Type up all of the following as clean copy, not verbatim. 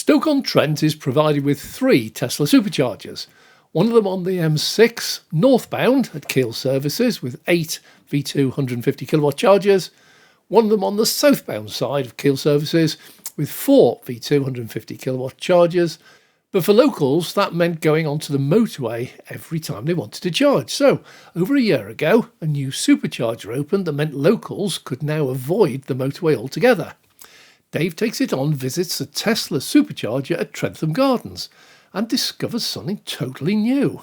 Stoke-on-Trent is provided with 3 Tesla Superchargers. One of them on the M6 northbound at Keele services with 8 V2 150 kilowatt chargers. One of them on the southbound side of Keele services with 4 V2 150 kilowatt chargers. But for locals, that meant going onto the motorway every time they wanted to charge. So, over a year ago, a new supercharger opened that meant locals could now avoid the motorway altogether. Dave takes it on, visits the Tesla supercharger at Trentham Gardens and discovers something totally new.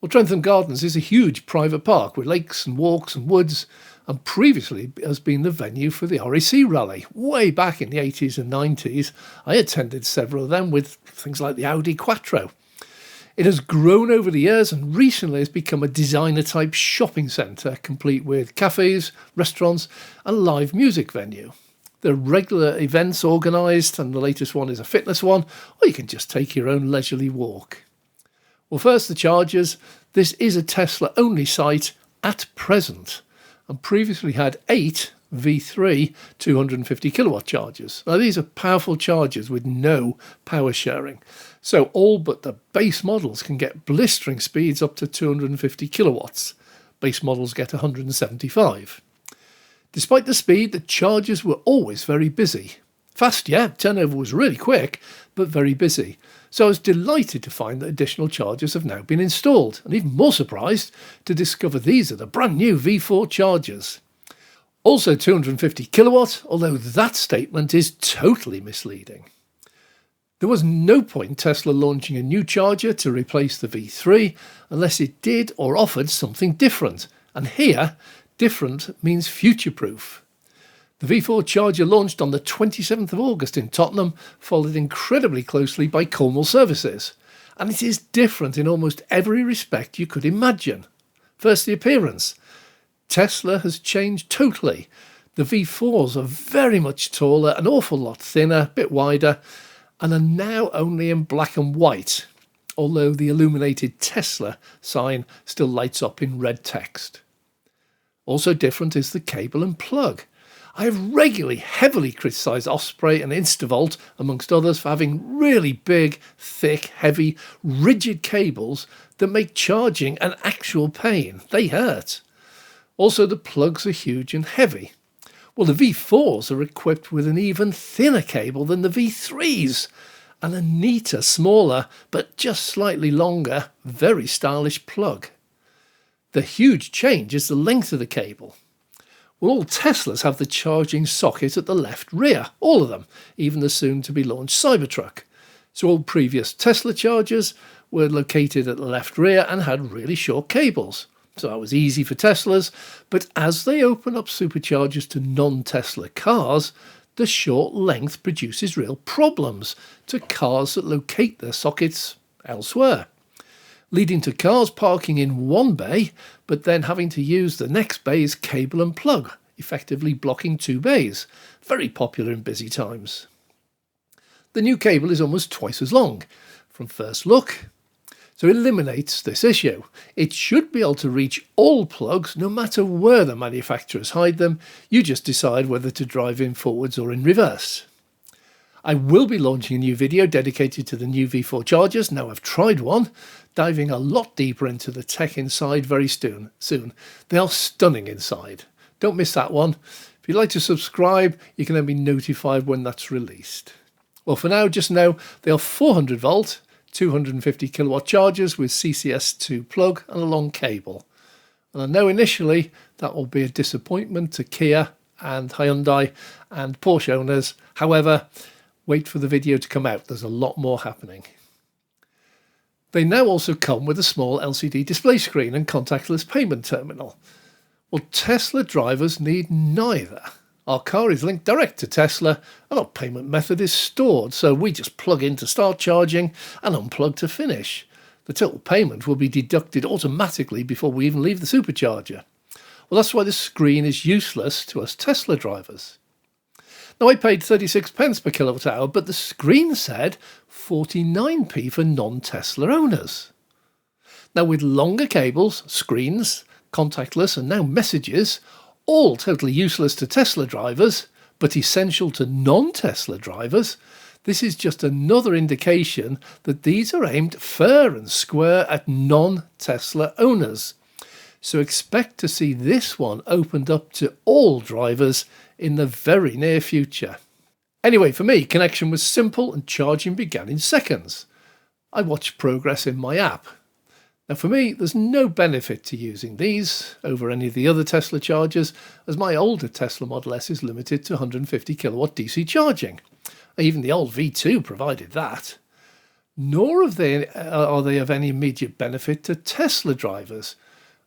Well, Trentham Gardens is a huge private park with lakes and walks and woods, and previously has been the venue for the RAC rally. Way back in the 80s and 90s, I attended several of them with things like the Audi Quattro. It has grown over the years and recently has become a designer-type shopping centre, complete with cafes, restaurants and live music venue. There are regular events organised, and the latest one is a fitness one, or you can just take your own leisurely walk. Well, first the chargers. This is a Tesla-only site at present, and previously had 8 V3 250 kilowatt chargers. Now these are powerful chargers with no power sharing, so all but the base models can get blistering speeds up to 250 kilowatts. Base models get 175. Despite the speed, the chargers were always very busy. Fast, yeah, turnover was really quick, but very busy. So I was delighted to find that additional chargers have now been installed, and even more surprised to discover these are the brand new V4 chargers. Also 250 kilowatt, although that statement is totally misleading. There was no point Tesla launching a new charger to replace the V3 unless it did or offered something different, and here, different means future-proof. The V4 charger launched on the 27th of August in Tottenham, followed incredibly closely by Cornwall services. And it is different in almost every respect you could imagine. First, the appearance. Tesla has changed totally. The V4s are very much taller, an awful lot thinner, a bit wider, and are now only in black and white, although the illuminated Tesla sign still lights up in red text. Also different is the cable and plug. I have regularly heavily criticised Osprey and Instavolt, amongst others, for having really big, thick, heavy, rigid cables that make charging an actual pain. They hurt. Also, the plugs are huge and heavy. Well, the V4s are equipped with an even thinner cable than the V3s, and a neater, smaller, but just slightly longer, very stylish plug. The huge change is the length of the cable. Well, all Teslas have the charging socket at the left rear, all of them, even the soon-to-be-launched Cybertruck. So all previous Tesla chargers were located at the left rear and had really short cables. So that was easy for Teslas, but as they open up superchargers to non-Tesla cars, the short length produces real problems to cars that locate their sockets elsewhere, leading to cars parking in one bay, but then having to use the next bay's cable and plug, effectively blocking 2 bays. Very popular in busy times. The new cable is almost twice as long from first look, so it eliminates this issue. It should be able to reach all plugs no matter where the manufacturers hide them. You just decide whether to drive in forwards or in reverse. I will be launching a new video dedicated to the new V4 chargers. Now I've tried one, diving a lot deeper into the tech inside very soon. They are stunning inside. Don't miss that one. If you'd like to subscribe, you can then be notified when that's released. Well, for now, just know they are 400 volt, 250 kilowatt chargers with CCS2 plug and a long cable. And I know initially that will be a disappointment to Kia and Hyundai and Porsche owners. However, wait for the video to come out. There's a lot more happening. They now also come with a small LCD display screen and contactless payment terminal. Well, Tesla drivers need neither. Our car is linked direct to Tesla and our payment method is stored, so we just plug in to start charging and unplug to finish. The total payment will be deducted automatically before we even leave the supercharger. Well, that's why the screen is useless to us Tesla drivers. Now, I paid 36 pence per kilowatt hour, but the screen said 49p for non-Tesla owners. Now, with longer cables, screens, contactless and now messages, all totally useless to Tesla drivers, but essential to non-Tesla drivers, This is just another indication that these are aimed fair and square at non-Tesla owners. So expect to see this one opened up to all drivers in the very near future. Anyway, for me, connection was simple and charging began in seconds. I watched progress in my app. Now for me, there's no benefit to using these over any of the other Tesla chargers, as my older Tesla Model S is limited to 150 kilowatt DC charging. Even the old V2 provided that. Nor are they of any immediate benefit to Tesla drivers,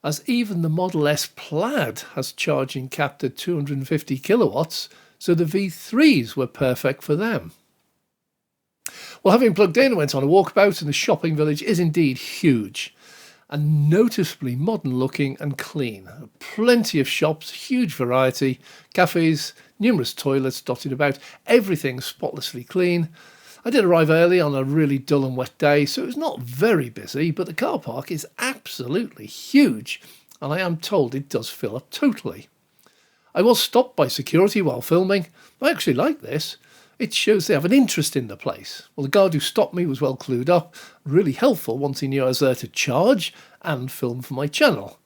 as even the Model S Plaid has charging capped at 250 kilowatts, so the V3s were perfect for them. Well, having plugged in, I went on a walkabout, and the shopping village is indeed huge and noticeably modern looking and clean. Plenty of shops, huge variety, cafes, numerous toilets dotted about, everything spotlessly clean. I did arrive early on a really dull and wet day, so it was not very busy, but the car park is absolutely huge, and I am told it does fill up totally. I was stopped by security while filming. I actually like this. It shows they have an interest in the place. Well, the guard who stopped me was well clued up, really helpful once he knew I was there to charge and film for my channel.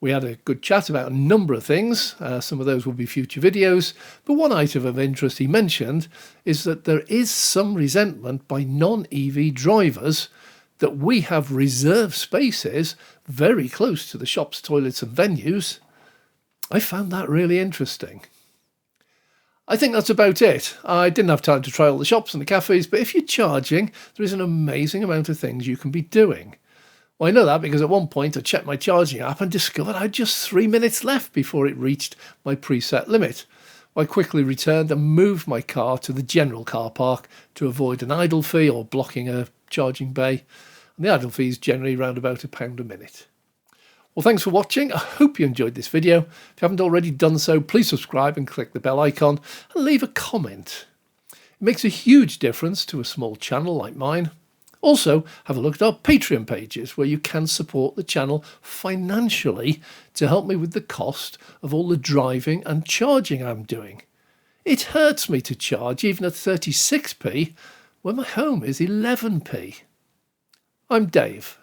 We had a good chat about a number of things. Some of those will be future videos, but one item of interest he mentioned is that there is some resentment by non-EV drivers that we have reserved spaces very close to the shops, toilets and venues. I found that really interesting. I think that's about it. I didn't have time to try all the shops and the cafes, but if you're charging, there is an amazing amount of things you can be doing. Well, I know that because at one point I checked my charging app and discovered I had just 3 minutes left before it reached my preset limit. I quickly returned and moved my car to the general car park to avoid an idle fee or blocking a charging bay. And the idle fee is generally around about £1 a minute. Well, thanks for watching. I hope you enjoyed this video. If you haven't already done so, please subscribe and click the bell icon and leave a comment. It makes a huge difference to a small channel like mine. Also, have a look at our Patreon pages where you can support the channel financially to help me with the cost of all the driving and charging I'm doing. It hurts me to charge even at 36p when my home is 11p. I'm Dave.